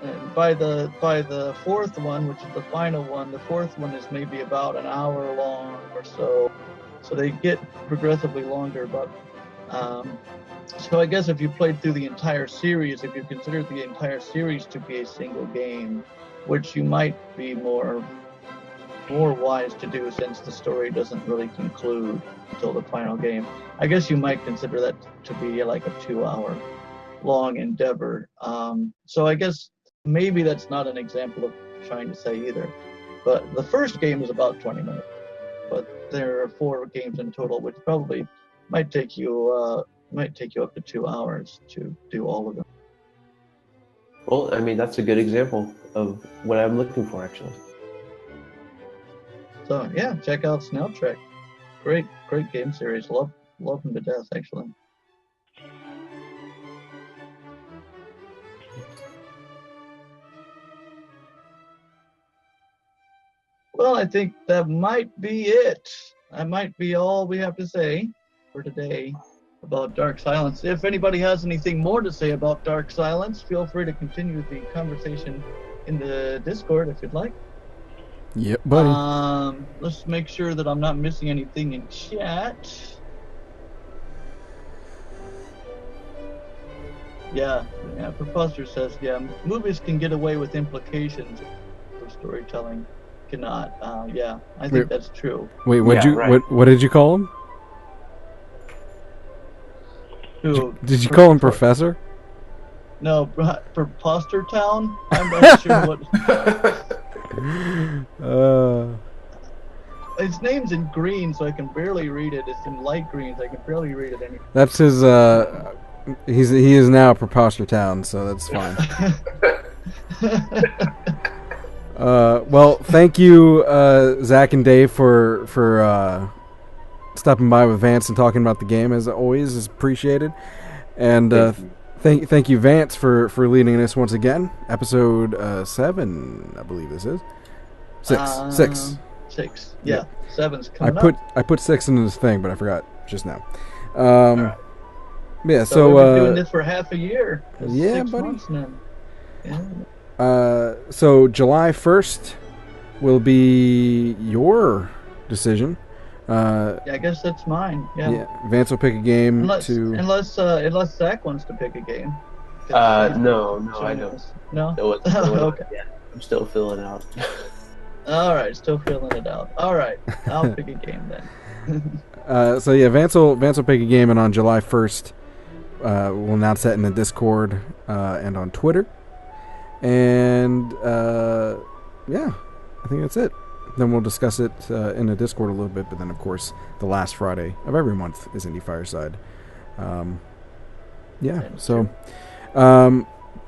And by the fourth one, which is the final one, the fourth one is maybe about an hour long or so. So they get progressively longer, but so I guess if you played through the entire series, if you considered the entire series to be a single game, which you might be more wise to do since the story doesn't really conclude until the final game, I guess you might consider that to be like a 2-hour long endeavor. So I guess maybe that's not an example of trying to say either. But the first game is about 20 minutes. But there are 4 games in total, which probably might take you up to 2 hours to do all of them. Well, I mean, that's a good example of what I'm looking for, actually. So yeah, check out Snail Trek. Great game series. Love them to death, actually. Well, I think that might be it. That might be all we have to say for today about Dark Silence. If anybody has anything more to say about Dark Silence, feel free to continue the conversation in the Discord if you'd like. Yep, buddy. Let's make sure that I'm not missing anything in chat. Yeah, Professor says, movies can get away with implications for storytelling. Cannot. I think that's true. Wait, what did you call him? Who? Did you call him Professor? No, Preposter Town? I'm not sure what. His name's in green, so I can barely read it. It's in light green, so I can barely read it anymore. That's his. He is now Preposter Town, so that's fine. Well, thank you, Zach and Dave, for stopping by with Vance and talking about the game. As always, is appreciated. And thank you, Vance, for leading us once again. Episode 7, I believe this is 6. 6. Yeah, 7's coming up. I put 6 into this thing, but I forgot just now. Yeah, so we've been doing this for half a year. Yeah, 6 buddy. months now. Yeah. So July 1st will be your decision. Yeah, I guess that's mine. Yeah. Vance will pick a game unless Zach wants to pick a game. No, I don't. No. Okay. Yeah, I'm still filling out. All right, still filling it out. All right, I'll pick a game then. So yeah, Vance will pick a game, and on July 1st, we'll announce that in the Discord and on Twitter. And yeah, I think that's it. Then we'll discuss it in the Discord a little bit, but then of course the last Friday of every month is Indie Fireside. So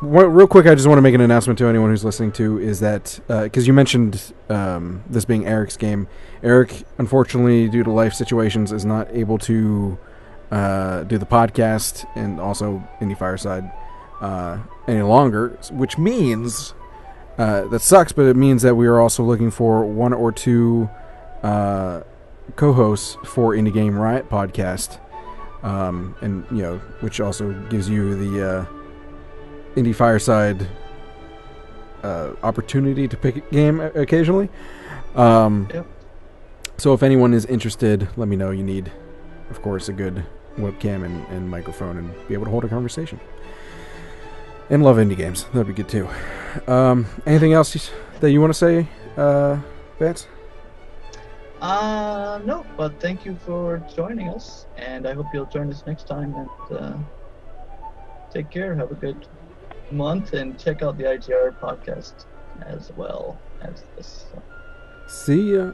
real quick, I just want to make an announcement to anyone who's listening to is that because you mentioned this being Eric's game. Eric, unfortunately, due to life situations, is not able to do the podcast and also Indie Fireside any longer, which means that sucks, but it means that we are also looking for one or two co-hosts for Indie Game Riot podcast, and which also gives you the Indie Fireside opportunity to pick a game occasionally. Yep. So if anyone is interested, let me know. You need, of course, a good webcam and microphone and be able to hold a conversation. And love indie games. That'd be good too. Anything else that you want to say, Vance? No, but thank you for joining us, and I hope you'll join us next time. And take care. Have a good month, and check out the IGR podcast as well as this. See ya.